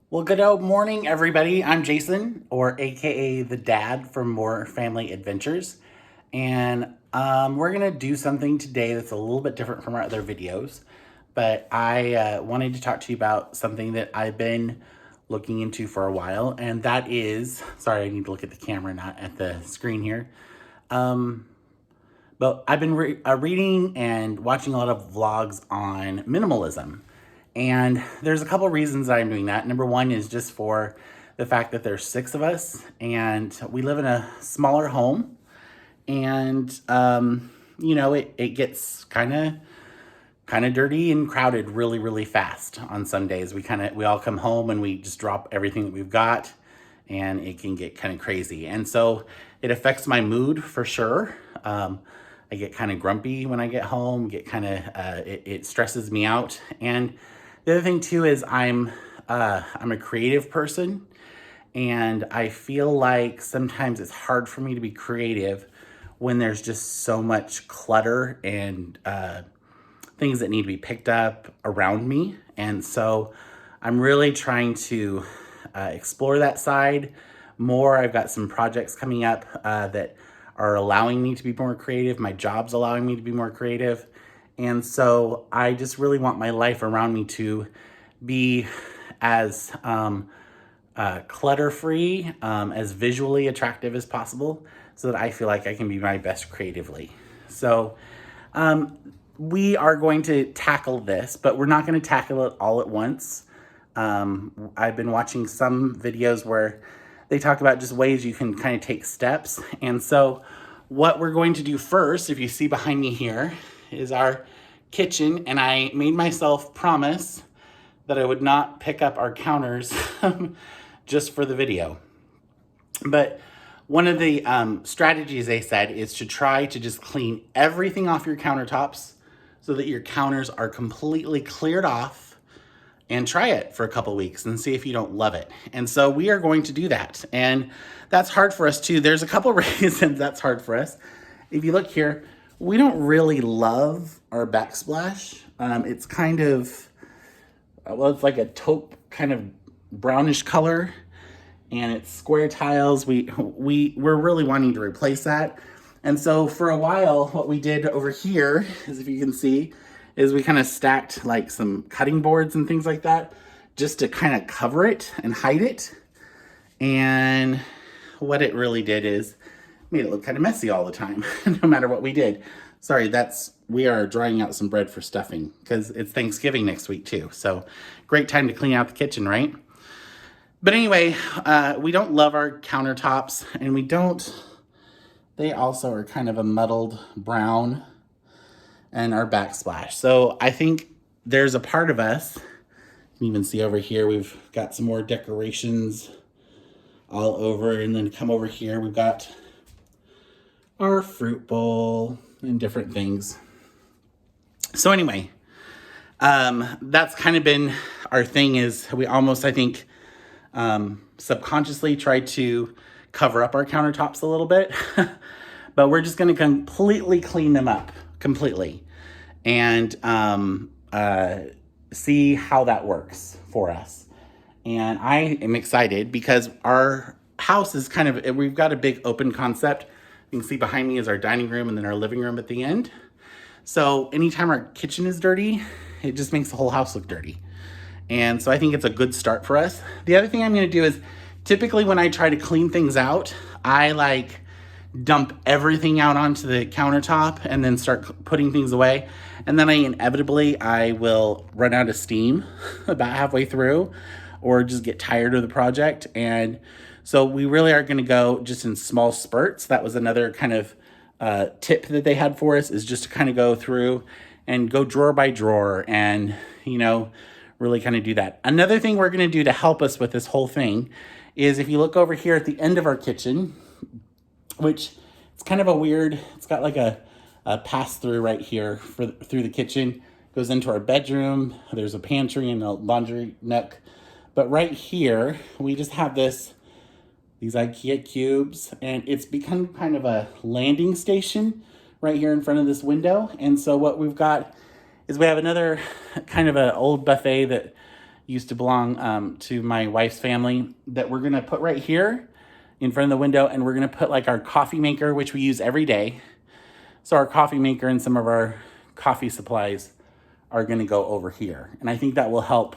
Well, good old morning, everybody. I'm Jason, or AKA the dad from More Family Adventures. And we're going to do something today that's a little bit different from our other videos. But I wanted to talk to you about something that I've been looking into for a while. And that is, sorry, I need to look at the camera, not at the screen here. But I've been reading and watching a lot of vlogs on minimalism. And there's a couple reasons that I'm doing that. Number one is just for the fact that there's six of us and we live in a smaller home. And, it gets kind of dirty and crowded really, really fast on some days. We all come home and we just drop everything that we've got, and it can get kind of crazy. And so it affects my mood for sure. I get kind of grumpy when I get home, it stresses me out. And the other thing too is I'm a creative person, and I feel like sometimes it's hard for me to be creative when there's just so much clutter and things that need to be picked up around me. And so I'm really trying to explore that side more. I've got some projects coming up that are allowing me to be more creative. My job's allowing me to be more creative. And so I just really want my life around me to be as clutter-free, as visually attractive as possible, so that I feel like I can be my best creatively. So we are going to tackle this, but we're not going to tackle it all at once. I've been watching some videos where they talk about just ways you can kind of take steps. And so what we're going to do first, if you see behind me here, is our kitchen. And I made myself promise that I would not pick up our counters just for the video. But one of the strategies they said is to try to just clean everything off your countertops so that your counters are completely cleared off, and try it for a couple weeks and see if you don't love it. And so we are going to do that. And that's hard for us too. There's a couple reasons that's hard for us. If you look here, we don't really love our backsplash. It's kind of, it's like a taupe kind of brownish color, and it's square tiles. We're really wanting to replace that. And so for a while, what we did over here is, if you can see, is we kind of stacked like some cutting boards and things like that just to kind of cover it and hide it. And what it really did is made it look kind of messy all the time, no matter what we did. Sorry, we are drying out some bread for stuffing because it's Thanksgiving next week too. So great time to clean out the kitchen, right? But anyway, we don't love our countertops, and they also are kind of a muddled brown, and our backsplash. So I think there's a part of us, you can even see over here, we've got some more decorations all over, and then come over here, we've got our fruit bowl and different things. So anyway, that's kind of been our thing, is we almost, I think, subconsciously try to cover up our countertops a little bit, but we're just going to completely clean them up completely and see how that works for us. And I am excited because our house is we've got a big open concept. You can see behind me is our dining room and then our living room at the end. So anytime our kitchen is dirty, it just makes the whole house look dirty. And so I think it's a good start for us. The other thing I'm going to do is, typically when I try to clean things out, I dump everything out onto the countertop and then start putting things away. And then I will run out of steam about halfway through, or just get tired of the project. And so we really are going to go just in small spurts. That was another kind of tip that they had for us, is just to kind of go through and go drawer by drawer and, really kind of do that. Another thing we're going to do to help us with this whole thing is, if you look over here at the end of our kitchen, which it's kind of it's got like a pass through right here through the kitchen, goes into our bedroom. There's a pantry and a laundry nook. But right here, we just have these IKEA cubes, and it's become kind of a landing station right here in front of this window. And so what we've got is we have another kind of an old buffet that used to belong to my wife's family, that we're gonna put right here in front of the window, and we're gonna put like our coffee maker, which we use every day. So our coffee maker and some of our coffee supplies are gonna go over here. And I think that will help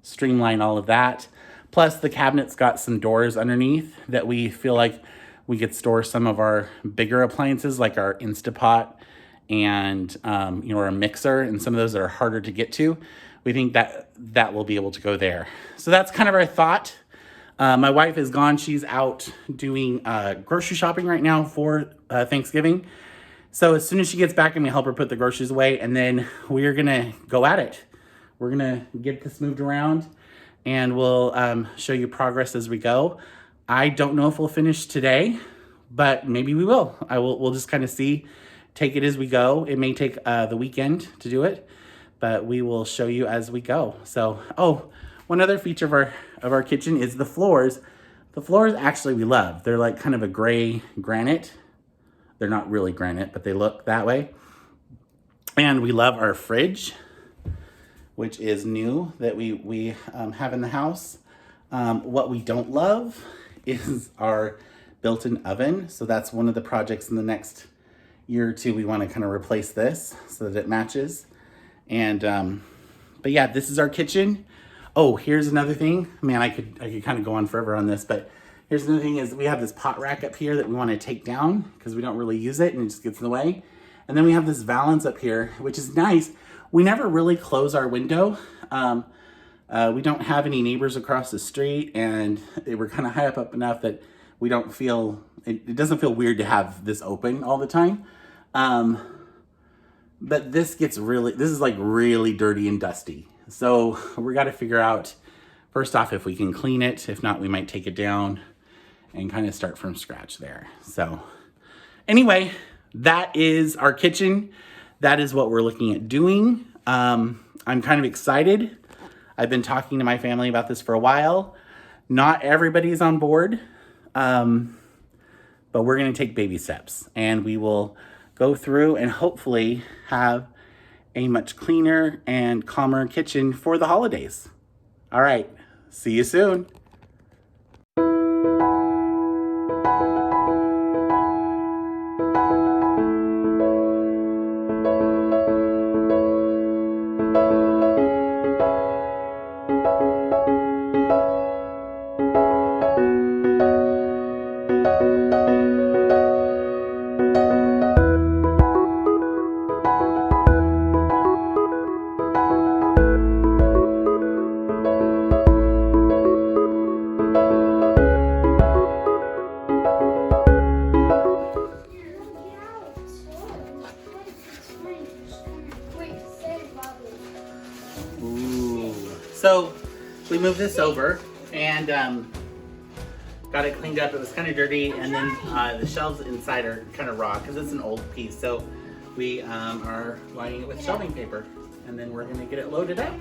streamline all of that. Plus the cabinet's got some doors underneath that we feel like we could store some of our bigger appliances, like our Instapot and our mixer, and some of those that are harder to get to. We think that will be able to go there. So that's kind of our thought. My wife is gone. She's out doing grocery shopping right now for Thanksgiving. So as soon as she gets back, I'm gonna help her put the groceries away, and then we're gonna go at it. We're gonna get this moved around, and we'll show you progress as we go. I don't know if we'll finish today, but maybe we will. We'll just kind of see, take it as we go. It may take the weekend to do it, but we will show you as we go. So, one other feature of our kitchen is the floors. The floors actually we love. They're like kind of a gray granite. They're not really granite, but they look that way. And we love our fridge, which is new that we have in the house. What we don't love is our built-in oven. So that's one of the projects in the next year or two. We want to kind of replace this so that it matches. And but yeah, this is our kitchen. Oh, here's another thing. Man, I could kind of go on forever on this, but here's another thing is we have this pot rack up here that we want to take down because we don't really use it and it just gets in the way. And then we have this valance up here, which is nice. We never really close our window. We don't have any neighbors across the street, and we're kind of high up enough that we don't feel, it doesn't feel weird to have this open all the time. But this is like really dirty and dusty. So we got to figure out, first off, if we can clean it. If not, we might take it down and kind of start from scratch there. So anyway, that is our kitchen. That is what we're looking at doing. I'm kind of excited. I've been talking to my family about this for a while. Not everybody's on board, but we're going to take baby steps, and we will go through and hopefully have a much cleaner and calmer kitchen for the holidays. All right, see you soon. So we moved this over and got it cleaned up. It was kind of dirty, and then the shelves inside are kind of raw because it's an old piece. So we are lining it with shelving paper, and then we're going to get it loaded up.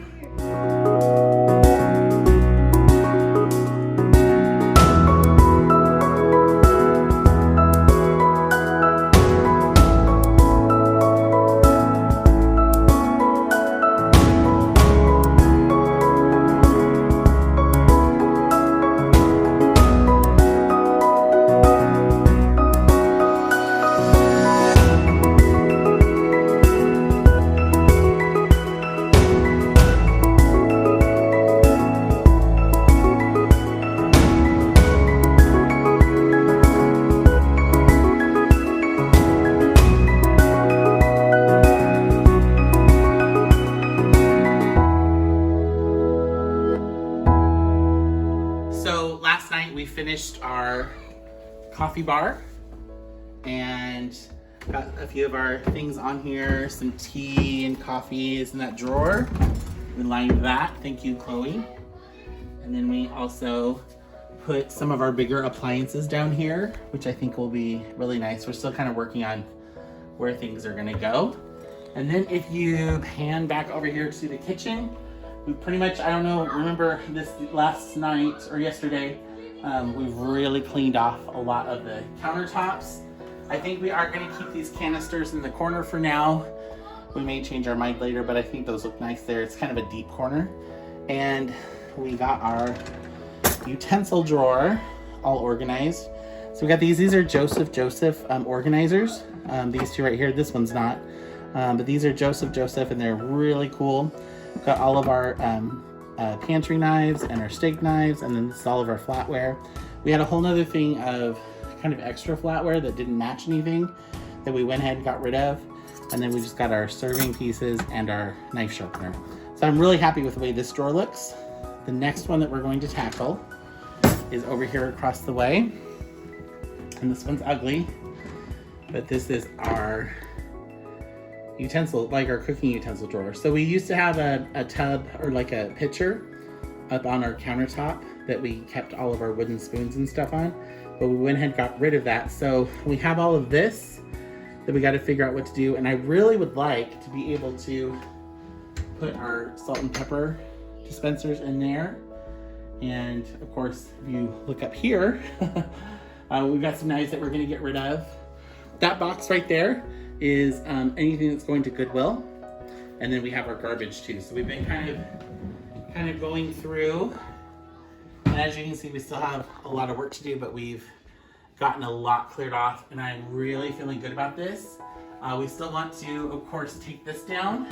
Finished our coffee bar and got a few of our things on here, some tea and coffee is in that drawer. We lined that, thank you, Chloe. And then we also put some of our bigger appliances down here, which I think will be really nice. We're still kind of working on where things are gonna go. And then if you pan back over here to the kitchen, we pretty much, I don't know, remember this last night or yesterday, we've really cleaned off a lot of the countertops. I think we are going to keep these canisters in the corner for now. We may change our mind later, but I think those look nice there. It's kind of a deep corner. And we got our utensil drawer all organized. So we got these are Joseph organizers. These two right here, this one's not. But these are Joseph, and they're really cool. We've got all of our pantry knives and our steak knives, and then this is all of our flatware. We had a whole nother thing of kind of extra flatware that didn't match anything that we went ahead and got rid of. And then we just got our serving pieces and our knife sharpener. So I'm really happy with the way this drawer looks. The next one that we're going to tackle is over here across the way. And this one's ugly, but this is our utensil, like our cooking utensil drawer. So we used to have a tub or like a pitcher up on our countertop that we kept all of our wooden spoons and stuff on, but we went ahead and got rid of that. So we have all of this that we got to figure out what to do. And I really would like to be able to put our salt and pepper dispensers in there. And of course, if you look up here, we've got some knives that we're gonna get rid of. That box right there is anything that's going to Goodwill. And then we have our garbage too. So we've been kind of going through. And as you can see, we still have a lot of work to do, but we've gotten a lot cleared off, and I'm really feeling good about this. We still want to, of course, take this down,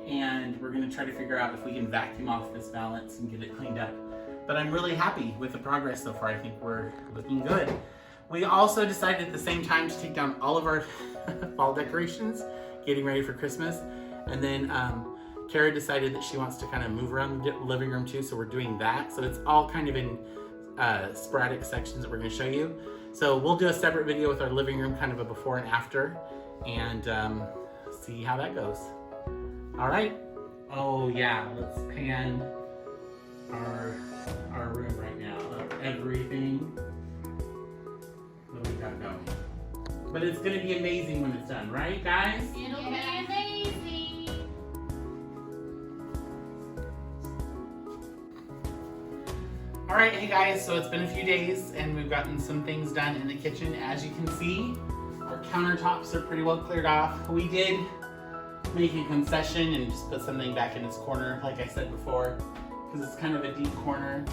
and we're gonna try to figure out if we can vacuum off this balance and get it cleaned up. But I'm really happy with the progress so far. I think we're looking good. We also decided at the same time to take down all of our fall decorations, getting ready for Christmas. And then Kara decided that she wants to kind of move around the living room too, so we're doing that. So it's all kind of in sporadic sections that we're going to show you. So we'll do a separate video with our living room, kind of a before and after, and see how that goes. All right. Oh yeah, let's pan our room right now of everything that we got going. But it's going to be amazing when it's done, right, guys? It'll be amazing. All right, hey guys, so it's been a few days and we've gotten some things done in the kitchen. As you can see, our countertops are pretty well cleared off. We did make a concession and just put something back in its corner, like I said before, because it's kind of a deep corner.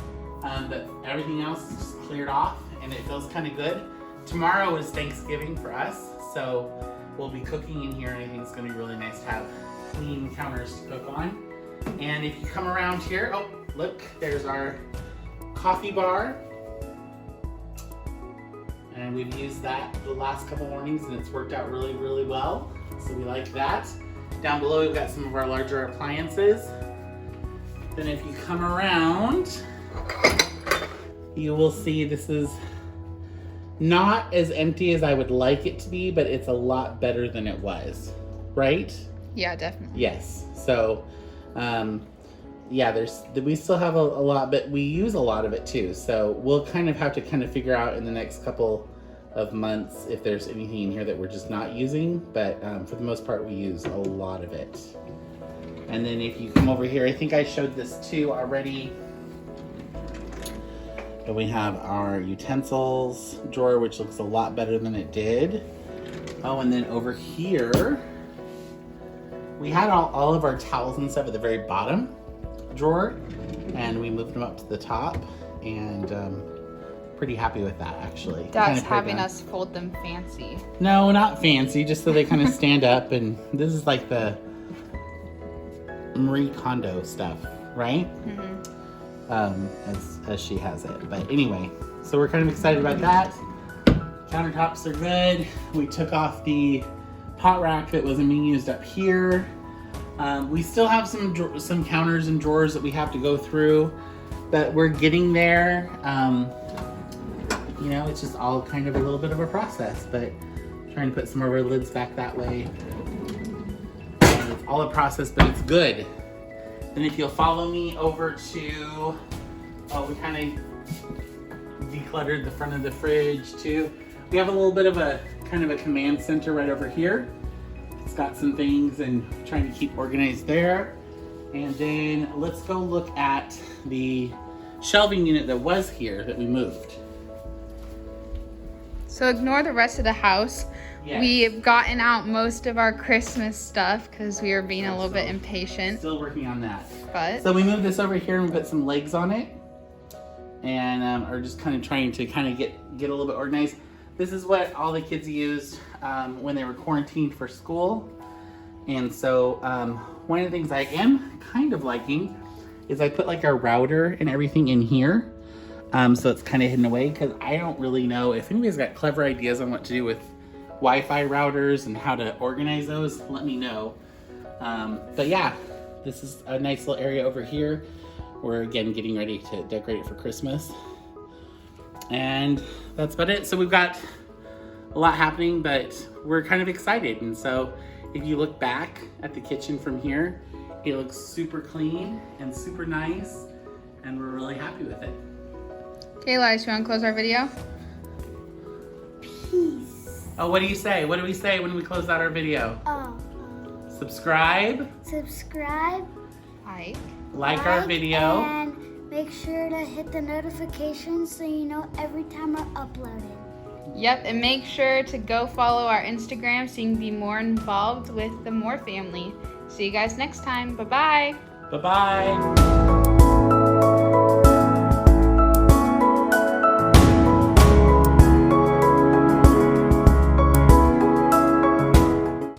But everything else is just cleared off and it feels kind of good. Tomorrow is Thanksgiving for us, so we'll be cooking in here, and I think it's going to be really nice to have clean counters to cook on. And if you come around here, oh, look, there's our coffee bar. And we've used that the last couple mornings, and it's worked out really, really well. So we like that. Down below, we've got some of our larger appliances. Then if you come around, you will see this is not as empty as I would like it to be, but it's a lot better than it was, right? Yeah, definitely. Yes. So, yeah, we still have a lot, but we use a lot of it too. So we'll kind of have to figure out in the next couple of months if there's anything in here that we're just not using. But for the most part, we use a lot of it. And then if you come over here, I think I showed this too already. But we have our utensils drawer, which looks a lot better than it did. Oh, and then over here, we had all of our towels and stuff at the very bottom drawer, and we moved them up to the top, and pretty happy with that, actually. Dad's having us fold them fancy. No, not fancy, just so they kind of stand up, and this is like the Marie Kondo stuff, right? Mm-hmm. As she has it. But anyway, so we're kind of excited about that. Countertops are good. We took off the pot rack that wasn't being used up here. We still have some counters and drawers that we have to go through, but we're getting there. You know, it's just all kind of a little bit of a process, but trying to put some of our lids back that way. And it's all a process, but it's good. And if you'll follow me over to, we kind of decluttered the front of the fridge too. We have a little bit of a kind of a command center right over here. It's got some things and trying to keep organized there. And then let's go look at the shelving unit that was here that we moved. So ignore the rest of the house. Yes. We've gotten out most of our Christmas stuff because we were being a little bit impatient. Still working on that. But So we moved this over here and we put some legs on it, and are just kind of trying to get a little bit organized. This is what all the kids used when they were quarantined for school. And so one of the things I am kind of liking is I put like our router and everything in here. So it's kind of hidden away because I don't really know if anybody's got clever ideas on what to do with Wi-Fi routers and how to organize those, let me know. But yeah, this is a nice little area over here. We're again getting ready to decorate it for Christmas. And that's about it. So we've got a lot happening, but we're kind of excited. And so if you look back at the kitchen from here, it looks super clean and super nice, and we're really happy with it. okay, Elias, you want to close our video? Peace. Oh, what do you say? What do we say when we close out our video? Subscribe, Subscribe, like our video. and make sure to hit the notifications so you know every time we're uploading. Yep, and make sure to go follow our Instagram so you can be more involved with the Moore family. See you guys next time. Bye-bye. Bye-bye.